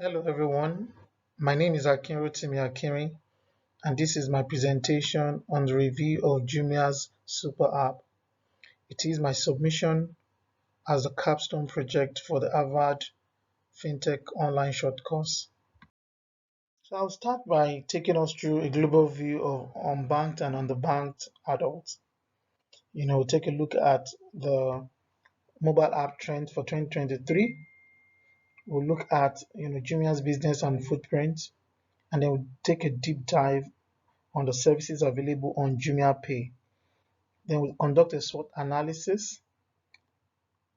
Hello everyone, my name is Akinrotimi, and this is my presentation on the review of Jumia's super app. It is my submission as a capstone project for the Harvard FinTech online short course. So I'll start by taking us through a global view of unbanked and underbanked adults. Take a look at the mobile app trend for 2023. We'll look at Jumia's business and footprint, and then we'll take a deep dive on the services available on JumiaPay. Then we'll conduct a SWOT analysis,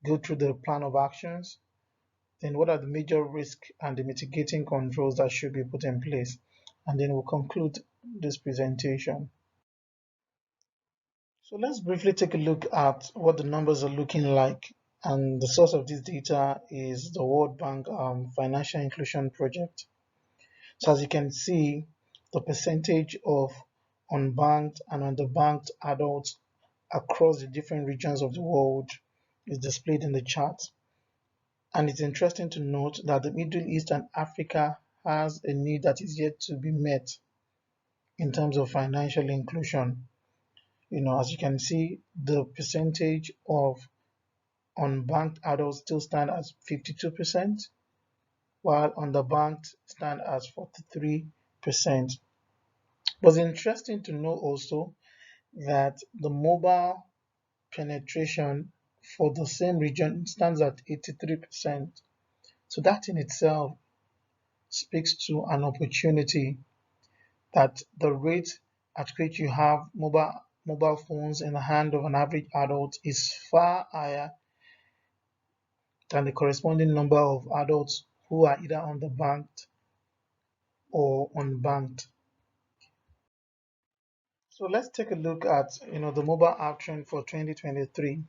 go through the plan of actions, then what are the major risks and the mitigating controls that should be put in place, and then we'll conclude this presentation. So let's briefly take a look at what the numbers are looking like, and the source of this data is the World Bank Financial Inclusion Project. So as you can see, the percentage of unbanked and underbanked adults across the different regions of the world is displayed in the chart. And it's interesting to note that the Middle East and Africa has a need that is yet to be met in terms of financial inclusion. As you can see, the percentage of unbanked adults still stand as 52%, while underbanked stand as 43%. But it's interesting to know also that the mobile penetration for the same region stands at 83%. So that in itself speaks to an opportunity that the rate at which you have mobile phones in the hand of an average adult is far higher than the corresponding number of adults who are either underbanked or unbanked. So let's take a look at the mobile app trend for 2023,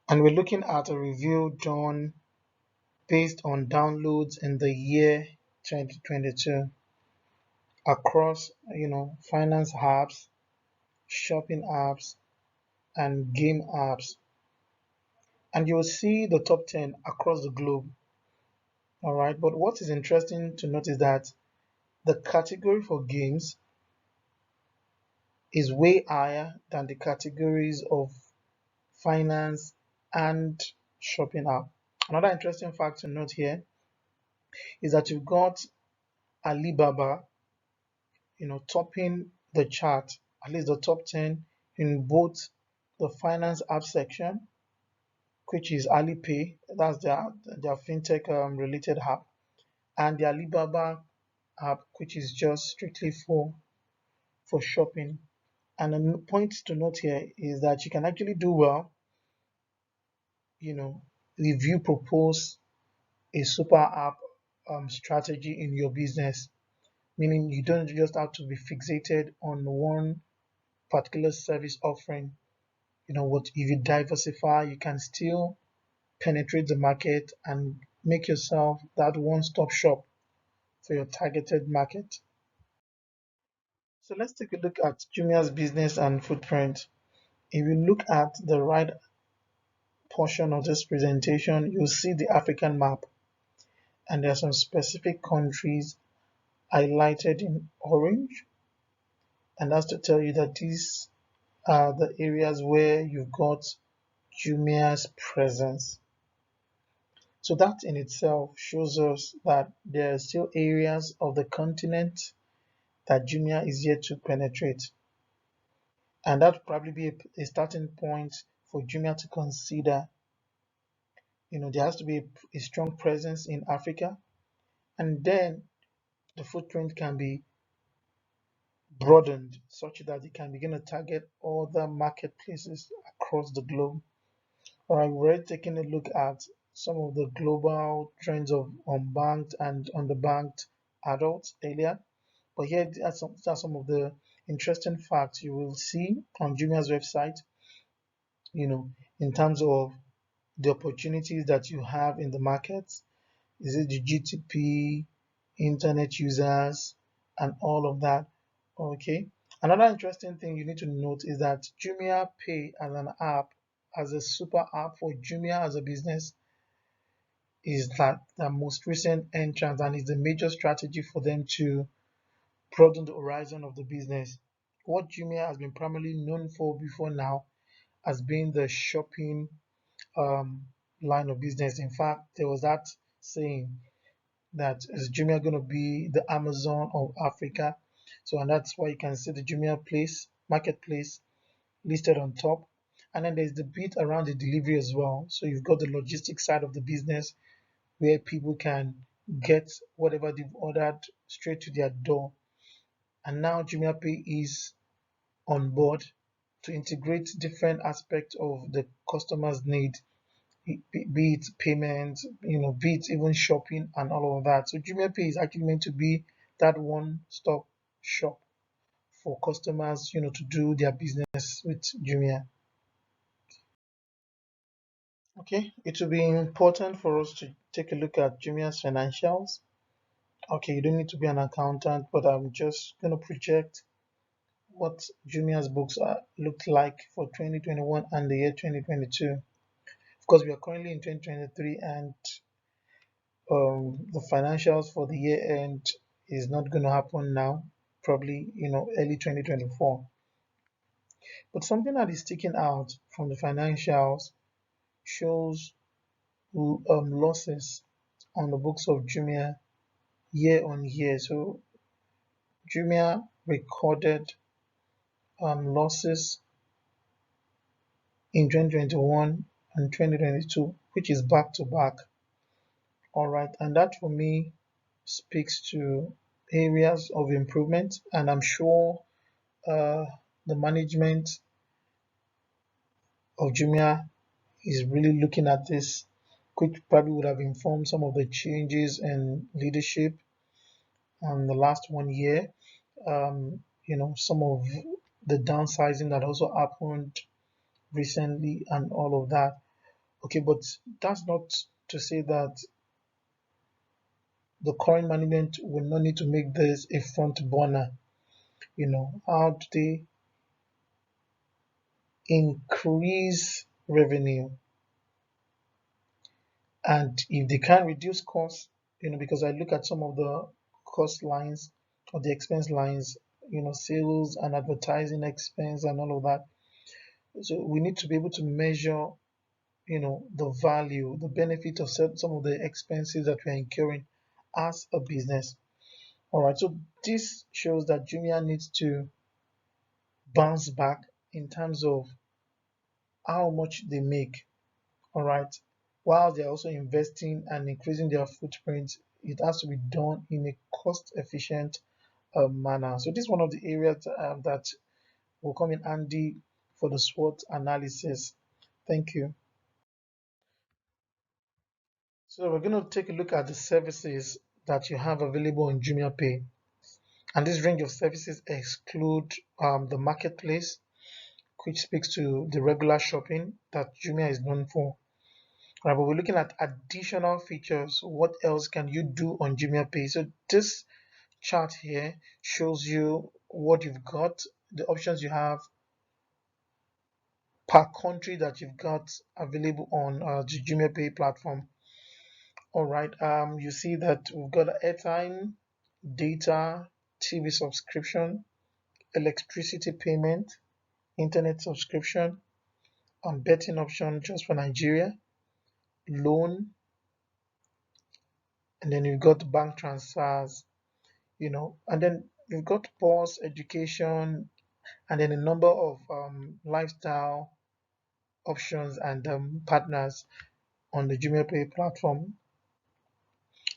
and we're looking at a review done based on downloads in the year 2022 across finance apps, shopping apps, and game apps. And you'll see the top 10 across the globe. All right, but what is interesting to note is that the category for games is way higher than the categories of finance and shopping app. Another interesting fact to note here is that you've got Alibaba, topping the chart, at least the top 10 in both the finance app section, which is Alipay, that's their fintech related app, and the Alibaba app, which is just strictly for shopping. And a point to note here is that you can actually do well, if you propose a super app strategy in your business, meaning you don't just have to be fixated on one particular service offering. What if you diversify, you can still penetrate the market and make yourself that one-stop shop for your targeted market. So let's take a look at Jumia's business and footprint. If you look at the right portion of this presentation, you'll see the African map, and there are some specific countries highlighted in orange, and that's to tell you that these are the areas where you've got Jumia's presence. So that in itself shows us that there are still areas of the continent that Jumia is yet to penetrate. And that would probably be a starting point for Jumia to consider. There has to be a strong presence in Africa, and then the footprint can be broadened such that it can begin to target other marketplaces across the globe. All right, we're already taking a look at some of the global trends of unbanked and underbanked adults earlier, but here are some of the interesting facts you will see on Jumia's website, in terms of the opportunities that you have in the market. Is it the GTP, internet users, and all of that? Okay. Another interesting thing you need to note is that Jumia Pay as an app, as a super app for Jumia as a business, is that the most recent entrance and is a major strategy for them to broaden the horizon of the business. What Jumia has been primarily known for before now has been the shopping um, line of business. In fact, there was that saying that is Jumia going to be the Amazon of Africa? So, and that's why you can see the Jumia place marketplace listed on top. And then there's the bit around the delivery as well. So you've got the logistics side of the business where people can get whatever they've ordered straight to their door. And now JumiaPay is on board to integrate different aspects of the customer's need, be it payment, be it even shopping and all of that. So JumiaPay is actually meant to be that one-stop shop for customers, to do their business with Jumia. Okay, it will be important for us to take a look at Jumia's financials. Okay, you don't need to be an accountant, but I'm just going to project what Jumia's books looked like for 2021 and the year 2022. Of course, we are currently in 2023, and the financials for the year end is not going to happen now, probably early 2024. But something that is sticking out from the financials shows losses on the books of Jumia year on year. So Jumia recorded losses in 2021 and 2022, which is back to back. All right, and that for me speaks to areas of improvement, and I'm sure uh, the management of Jumia is really looking at this, which probably would have informed some of the changes in leadership in the last 1 year. Some of the downsizing that also happened recently and all of that. Okay, but that's not to say that the current management will not need to make this a front burner. How do they increase revenue? And if they can reduce costs, because I look at some of the cost lines or the expense lines, sales and advertising expense and all of that. So we need to be able to measure, the value, the benefit of some of the expenses that we're incurring as a business. All right, so this shows that Jumia needs to bounce back in terms of how much they make. All right, while they're also investing and increasing their footprint, it has to be done in a cost efficient manner. So this is one of the areas that will come in handy for the SWOT analysis. Thank you. So we're going to take a look at the services that you have available on JumiaPay. And this range of services exclude the marketplace, which speaks to the regular shopping that Jumia is known for. Right, but we're looking at additional features. What else can you do on JumiaPay? So this chart here shows you what you've got, the options you have per country that you've got available on the JumiaPay platform. All right, you see that we've got airtime, data, TV subscription, electricity payment, internet subscription, betting option just for Nigeria, loan, and then you've got bank transfers, and then you've got pause, education, and then a number of lifestyle options and partners on the JumiaPay platform.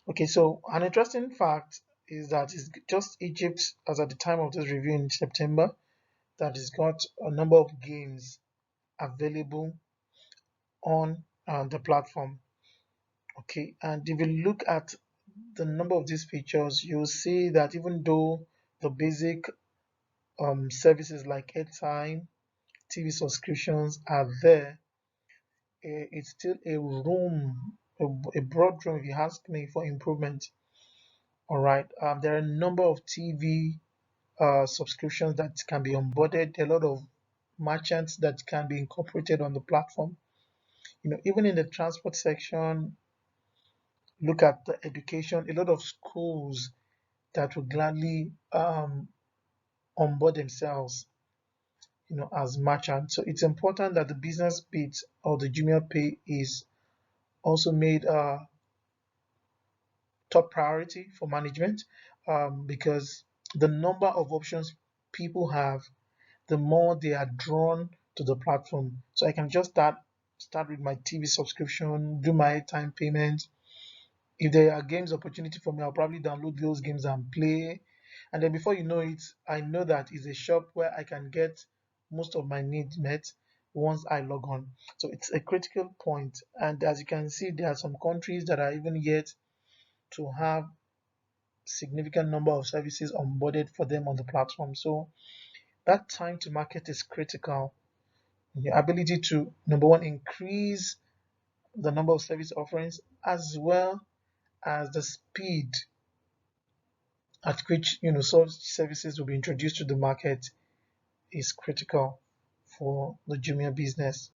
Okay, so an interesting fact is that it's just Egypt, as at the time of this review in September, that has got a number of games available on the platform. Okay, and if you look at the number of these features, you'll see that even though the basic services like airtime, TV subscriptions are there, it's still a broad room, if you ask me, for improvement. All right, there are a number of TV subscriptions that can be onboarded. There are a lot of merchants that can be incorporated on the platform. Even in the transport section, look at the education, a lot of schools that will gladly onboard themselves, as merchants. So it's important that the business bit of the Jumia Pay is also made top priority for management, because the number of options people have, the more they are drawn to the platform. So I can just start with my TV subscription, do my time payment. If there are games opportunity for me, I'll probably download those games and play. And then before you know it, I know that it's a shop where I can get most of my needs met once I log on. So it's a critical point. And as you can see, there are some countries that are even yet to have significant number of services onboarded for them on the platform. So that time to market is critical. The ability to, number one, increase the number of service offerings as well as the speed at which such services will be introduced to the market is critical for the Jumia business.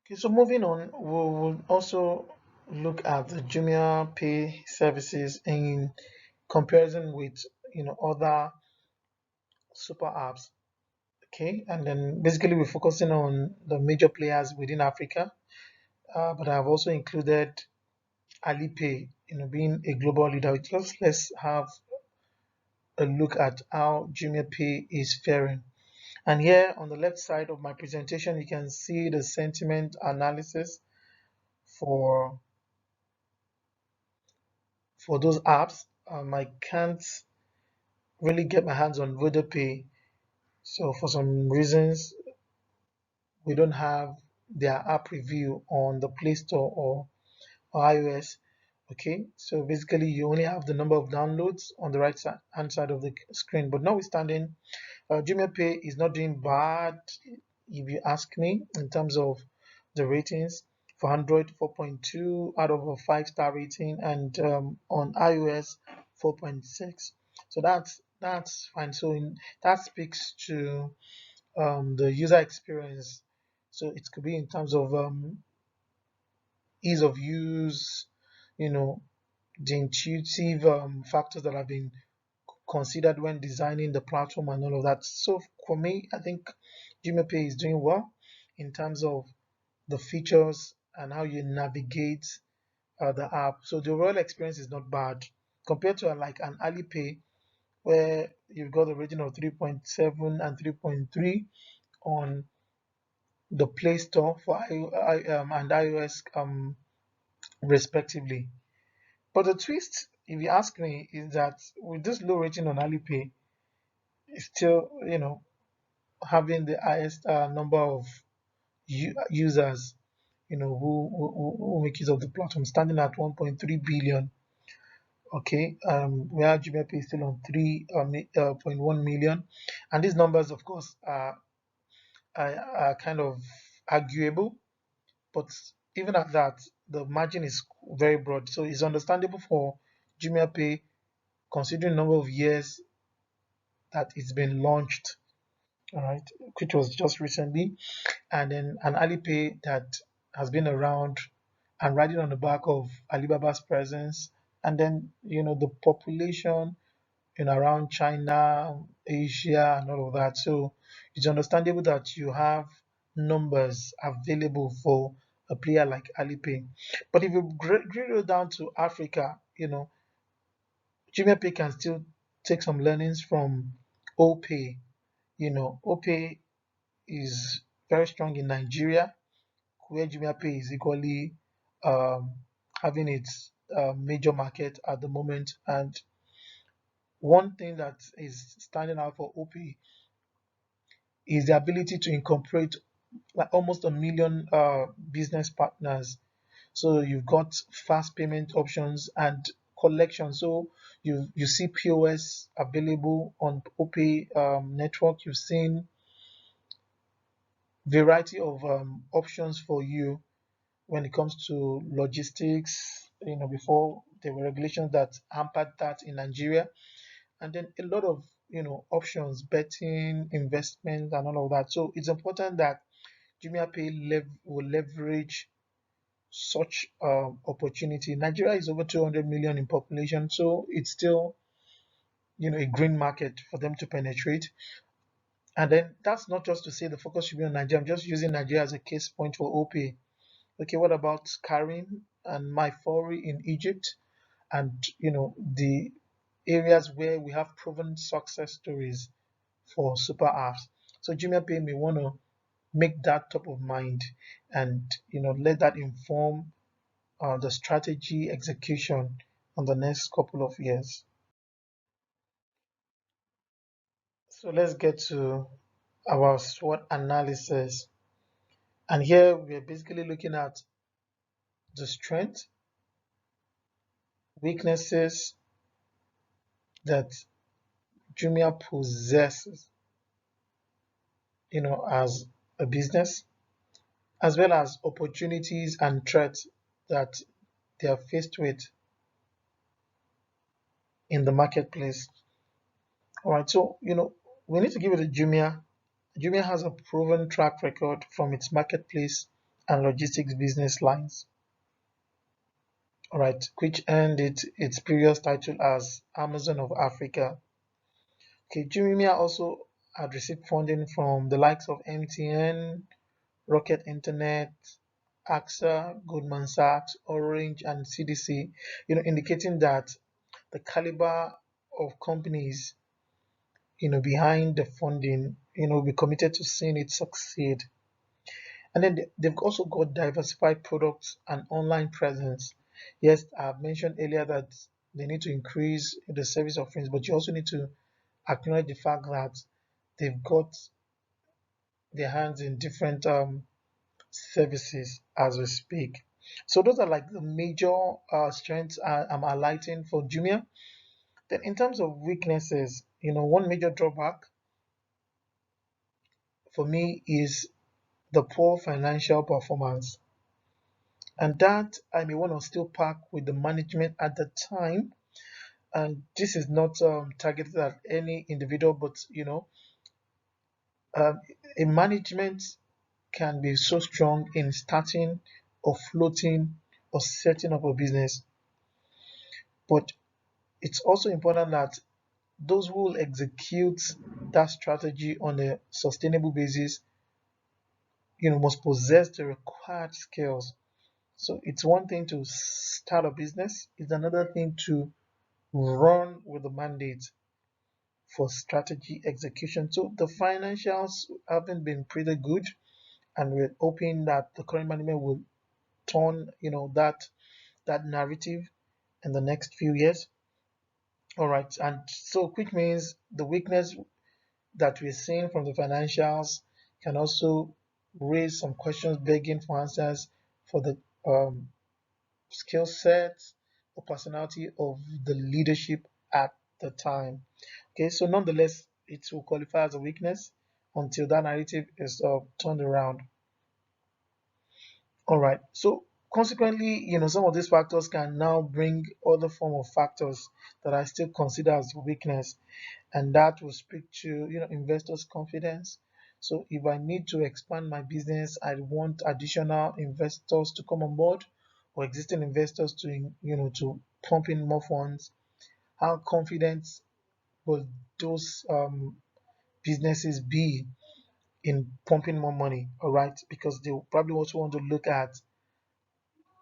Okay, so moving on, we'll also look at the Jumia Pay services in comparison with other super apps. Okay, and then basically we're focusing on the major players within Africa, but I've also included Alipay, being a global leader. Just let's have a look at how JumiaPay is faring. And here on the left side of my presentation, you can see the sentiment analysis for those apps. I can't really get my hands on VodaPay, so for some reasons we don't have their app review on the Play Store or iOS. Okay, so basically you only have the number of downloads on the right side hand side of the screen. But notwithstanding, JumiaPay is not doing bad, if you ask me, in terms of the ratings. For Android, 4.2 out of a 5-star rating, and on iOS, 4.6. So that's fine. So that speaks to the user experience. So it could be in terms of ease of use, you know, the intuitive factors that have been considered when designing the platform and all of that. So for me, I think JumiaPay is doing well in terms of the features and how you navigate the app. So the overall experience is not bad compared to like an Alipay, where you've got a rating of 3.7 and 3.3 on the Play Store for and iOS respectively. But the twist, if you ask me, is that with this low rating on Alipay, it's still, having the highest number of users, who make use of the platform, standing at 1.3 billion. Okay, where JumiaPay is still on 3.1 million, and these numbers, of course, are kind of arguable, but even at that, the margin is very broad, so it's understandable for JumiaPay considering the number of years that it's been launched, all right, which was just recently, and then an Alipay that has been around and riding on the back of Alibaba's presence, and then the population in around China, Asia, and all of that. So it's understandable that you have numbers available for a player like Alipay. But if you drill down to Africa, JumiaPay can still take some learnings from OPay. OPay is very strong in Nigeria, where JumiaPay is equally um, having its major market at the moment. And one thing that is standing out for OPay is the ability to incorporate like almost a million business partners. So you've got fast payment options and collection. So you see POS available on OPay network. You've seen variety of options for you when it comes to logistics. Before there were regulations that hampered that in Nigeria, and then a lot of options, betting, investment, and all of that. So it's important that JumiaPay will leverage such opportunity. Nigeria is over 200 million in population, so it's still a green market for them to penetrate. And then that's not just to say the focus should be on Nigeria. I'm just using Nigeria as a case point for OPay. Okay, what about Karim and Myfori in Egypt, and the areas where we have proven success stories for super apps? So JumiaPay may want to make that top of mind, and let that inform the strategy execution on the next couple of years. So let's get to our SWOT analysis. And here we are basically looking at the strength, weaknesses that Jumia possesses, as a business, as well as opportunities and threats that they are faced with in the marketplace. All right, so we need to give it to Jumia. Jumia has a proven track record from its marketplace and logistics business lines. All right, which earned it its previous title as Amazon of Africa. Okay, Jumia also had received funding from the likes of MTN, Rocket Internet, AXA, Goldman Sachs, Orange, and CDC, indicating that the caliber of companies, behind the funding, be committed to seeing it succeed. And then they've also got diversified products and online presence. Yes, I've mentioned earlier that they need to increase the service offerings, but you also need to acknowledge the fact that they've got their hands in different services as we speak. So those are like the major strengths I'm highlighting for Jumia. Then in terms of weaknesses, one major drawback for me is the poor financial performance. And that I may want to still park with the management at the time. And this is not targeted at any individual, but um, a management can be so strong in starting or floating or setting up a business. But it's also important that those who will execute that strategy on a sustainable basis, must possess the required skills. So it's one thing to start a business, it's another thing to run with the mandate for strategy execution. So the financials haven't been pretty good, and we're hoping that the current management will turn, that narrative in the next few years. All right, and so which means the weakness that we're seeing from the financials can also raise some questions begging for answers for the skill sets or personality of the leadership at the time. Okay, so nonetheless, it will qualify as a weakness until that narrative is turned around. All right, so consequently, some of these factors can now bring other form of factors that I still consider as weakness, and that will speak to investors' confidence. So if I need to expand my business, I want additional investors to come on board, or existing investors to to pump in more funds. How confident will those businesses be in pumping more money? All right, because they will probably also want to look at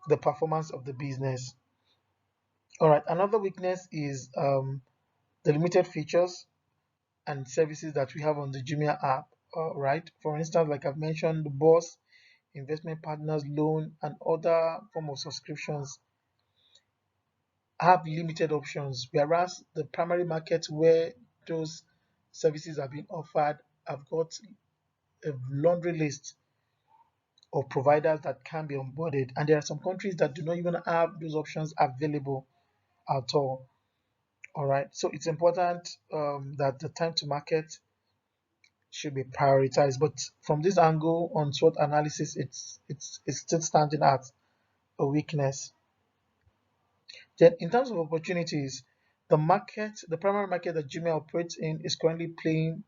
the performance of the business. All right, another weakness is the limited features and services that we have on the Jumia app. Right, for instance, like I've mentioned, the boss, investment partners, loan, and other form of subscriptions have limited options, whereas the primary market where those services are being offered have got a laundry list of providers that can be onboarded, and there are some countries that do not even have those options available at all. All right, so it's important that the time to market should be prioritized. But from this angle on SWOT analysis, it's still standing at a weakness. Then in terms of opportunities, the primary market that Jumia operates in is currently playing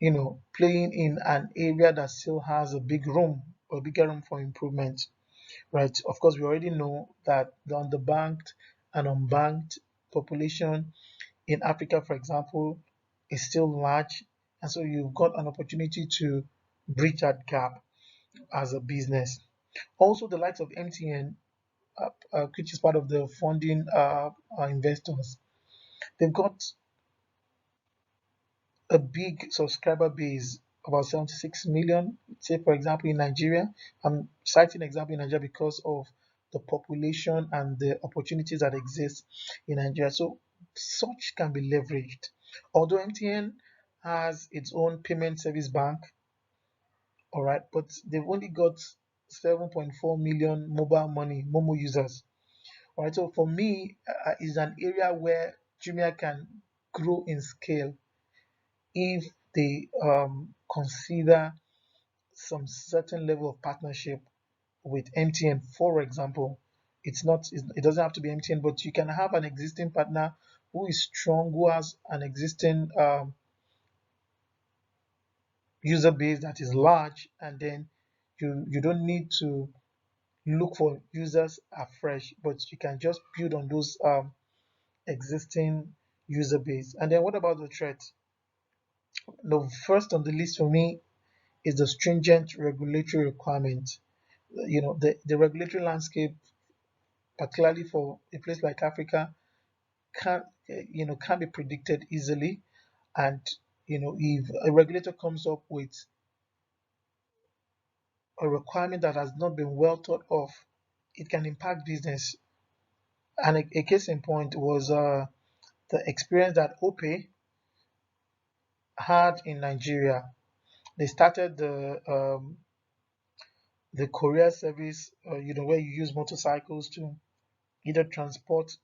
in an area that still has a big room or bigger room for improvement, right? Of course, we already know that the underbanked and unbanked population in Africa, for example, is still large, and so you've got an opportunity to bridge that gap as a business. Also, the likes of MTN, which is part of the funding investors, they've got a big subscriber base, about 76 million. Say, for example, in Nigeria, I'm citing example in Nigeria because of the population and the opportunities that exist in Nigeria. So, such can be leveraged. Although MTN has its own payment service bank, all right, but they've only got 7.4 million mobile money Momo users. All right, so for me, is an area where Jumia can grow in scale if they consider some certain level of partnership with MTN. For example, it doesn't have to be MTN, but you can have an existing partner who is strong, who has an existing user base that is large, and then you don't need to look for users afresh, but you can just build on those existing user base. And then what about the threat? The first on the list for me is the stringent regulatory requirement. The regulatory landscape, particularly for a place like Africa, can't be predicted easily. And if a regulator comes up with a requirement that has not been well thought of, it can impact business. And a case in point was the experience that Opay had in Nigeria. They started the courier service, where you use motorcycles to either transport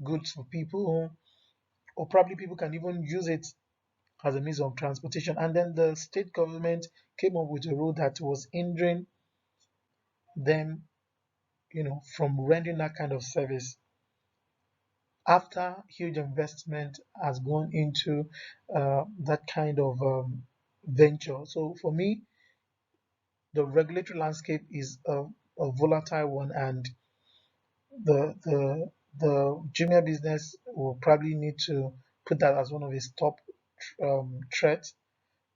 goods for people, or probably people can even use it as a means of transportation. And then the state government came up with a rule that was hindering them, from rendering that kind of service after huge investment has gone into that kind of venture. So for me, the regulatory landscape is a volatile one, and the junior business will probably need to put that as one of its top threats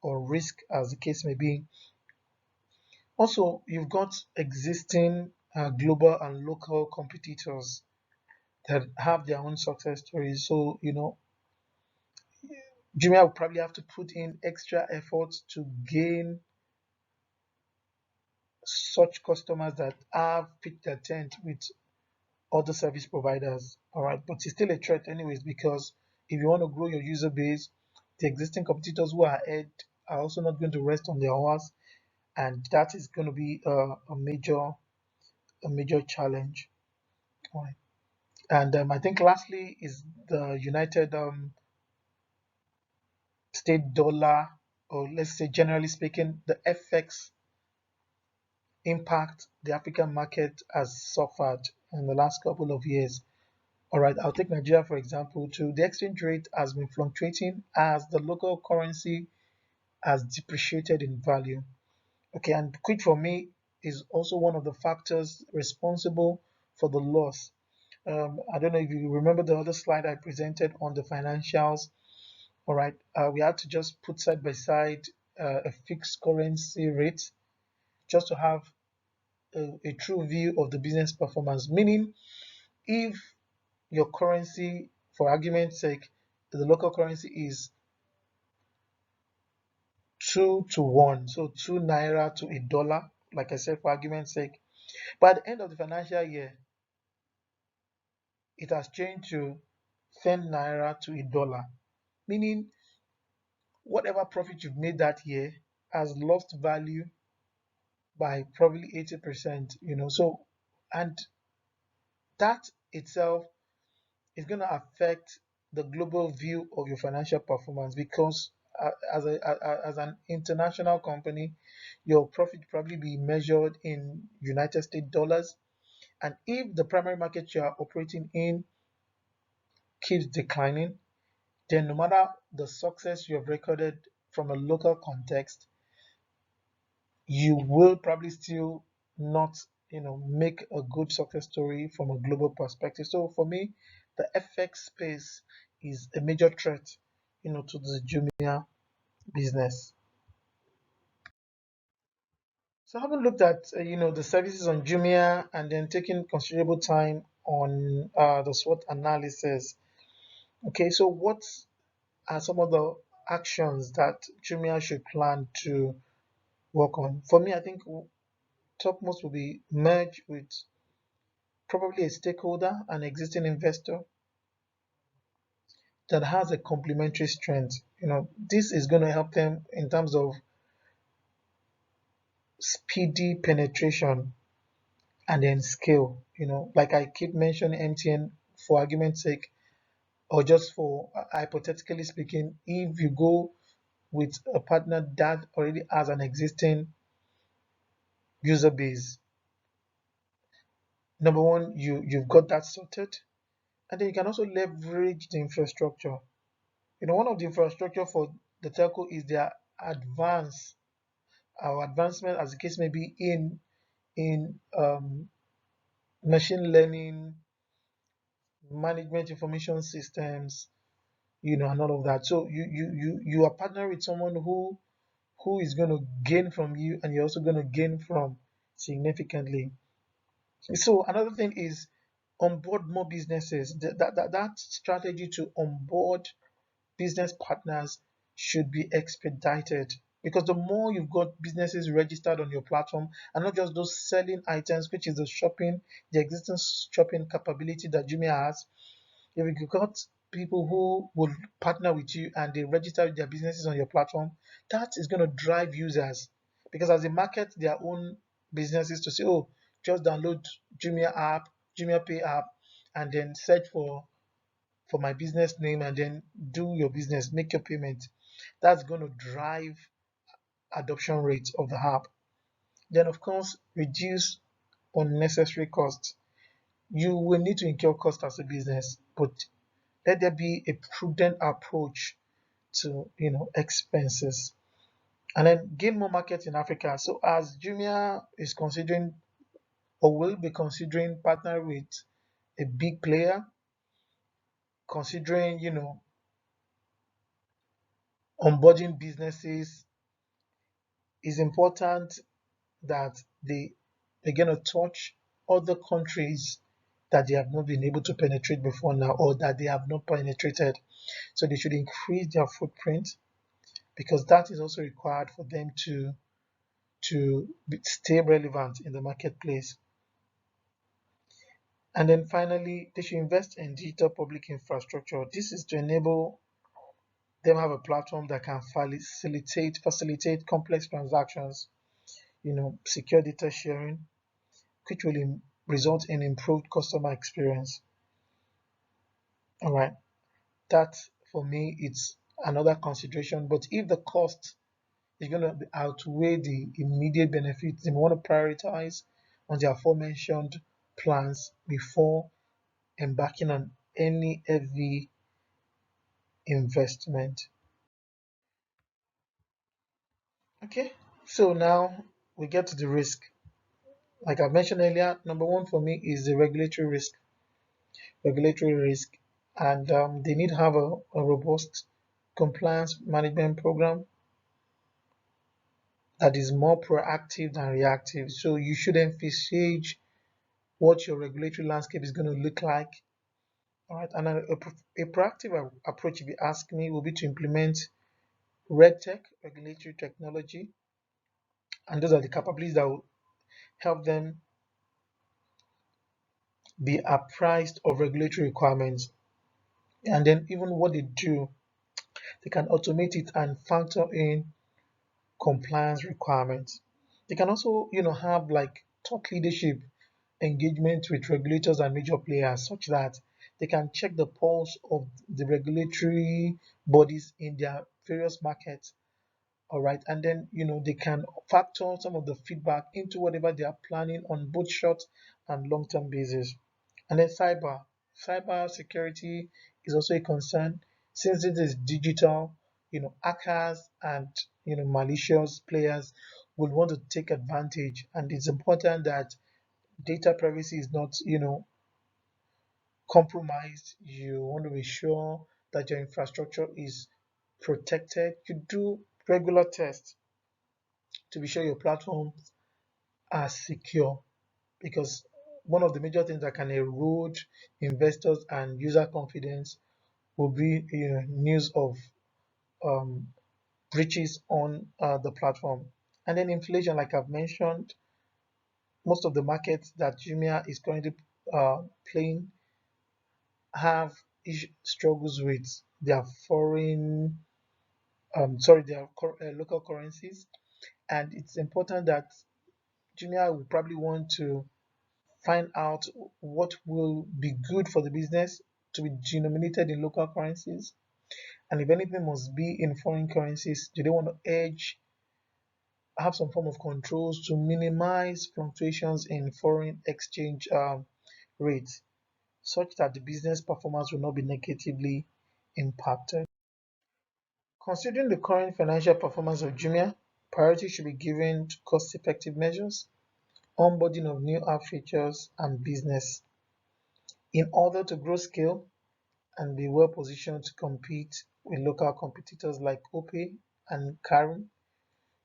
or risk, as the case may be. Also, you've got existing global and local competitors that have their own success stories. So, Jumia will probably have to put in extra effort to gain such customers that have pitched their tent with other service providers. All right, but it's still a threat, anyways, because if you want to grow your user base, the existing competitors who are ahead are also not going to rest on their horse, and that is going to be a major challenge. All right. And I think lastly is the United State dollar, or let's say generally speaking, the FX impact the African market has suffered in the last couple of years. All right, I'll take Nigeria for example too. The exchange rate has been fluctuating as the local currency has depreciated in value. Okay, and quick for me is also one of the factors responsible for the loss. I don't know if you remember the other slide I presented on the financials. All right, we had to just put side by side a fixed currency rate just to have a true view of the business performance. Meaning, if your currency, for argument's sake, the local currency is 2 to 1, so 2 naira to $1, like I said, for argument's sake. But at the end of the financial year, it has changed to 10 naira to $1, meaning whatever profit you've made that year has lost value by probably 80%, So, and that itself is going to affect the global view of your financial performance because as an international company, your profit probably be measured in United States dollars. And if the primary market you are operating in keeps declining, then no matter the success you have recorded from a local context, you will probably still not, make a good success story from a global perspective. So for me, the FX space is a major threat, to the Jumia business. So having looked at, the services on Jumia and then taking considerable time on the SWOT analysis. Okay, so what are some of the actions that Jumia should plan to work on? For me, I think topmost will be merge with probably a stakeholder, an existing investor that has a complementary strength. This is going to help them in terms of speedy penetration and then scale. Like I keep mentioning MTN for argument's sake, or just for hypothetically speaking, if you go with a partner that already has an existing user base, number one, you've got that sorted, and then you can also leverage the infrastructure. One of the infrastructure for the telco is their advance our advancement, as the case may be, in machine learning, management information systems, and all of that. So you are partnering with someone who is going to gain from you, and you're also going to gain from significantly. So another thing is onboard more businesses. That strategy to onboard business partners should be expedited, because the more you've got businesses registered on your platform, and not just those selling items, which is the existing shopping capability that Jumia has. If you got people who will partner with you and they register their businesses on your platform, that is going to drive users, because as they market their own businesses to say, oh, just download Jumia app, JumiaPay app, and then search for my business name, and then do your business, make your payment. That's going to drive adoption rates of the app. Then, of course, reduce unnecessary costs. You will need to incur cost as a business, but let there be a prudent approach to expenses, and then gain more markets in Africa. So as Jumia is considering, or will be considering, partner with a big player, considering onboarding businesses, is important that they're going to touch other countries that they have not been able to penetrate before now, or that they have not penetrated. So they should increase their footprint, because that is also required for them to stay relevant in the marketplace. And then finally, they should invest in digital public infrastructure. This is to enable them have a platform that can facilitate complex transactions, secure data sharing, which will result in improved customer experience. All right, that for me it's another consideration. But if the cost is going to outweigh the immediate benefits, they want to prioritize on the aforementioned plans before embarking on any heavy investment. Okay, so now we get to the risk. Like I mentioned earlier, number one for me is the regulatory risk, and they need to have a robust compliance management program that is more proactive than reactive. So you should envisage what your regulatory landscape is going to look like. All right, and a proactive approach, if you ask me, will be to implement RegTech, regulatory technology, and those are the capabilities that will help them be apprised of regulatory requirements. And then even what they do, they can automate it and factor in compliance requirements. They can also, have like thought leadership engagement with regulators and major players, such that they can check the pulse of the regulatory bodies in their various markets. All right, and then they can factor some of the feedback into whatever they are planning on both short and long-term basis. And then cyber security is also a concern, since it is digital. Hackers and malicious players will want to take advantage, and it's important that data privacy is not, compromised. You want to be sure that your infrastructure is protected. You do regular tests to be sure your platforms are secure, because one of the major things that can erode investors and user confidence will be, news of um, breaches on the platform. And then inflation, like I've mentioned, most of the markets that Jumia is currently playing have struggles with their their local currencies, and it's important that Jumia will probably want to find out what will be good for the business to be denominated in local currencies, and if anything must be in foreign currencies, do they want to have some form of controls to minimize fluctuations in foreign exchange rates, such that the business performance will not be negatively impacted. Considering the current financial performance of Jumia, priority should be given to cost-effective measures, onboarding of new app features, and business. In order to grow scale and be well positioned to compete with local competitors like Opay and Karim,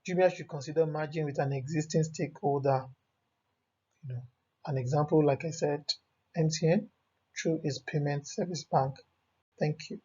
Jumia should consider merging with an existing stakeholder. You know, an example, like I said, MTN through its payment service bank. Thank you.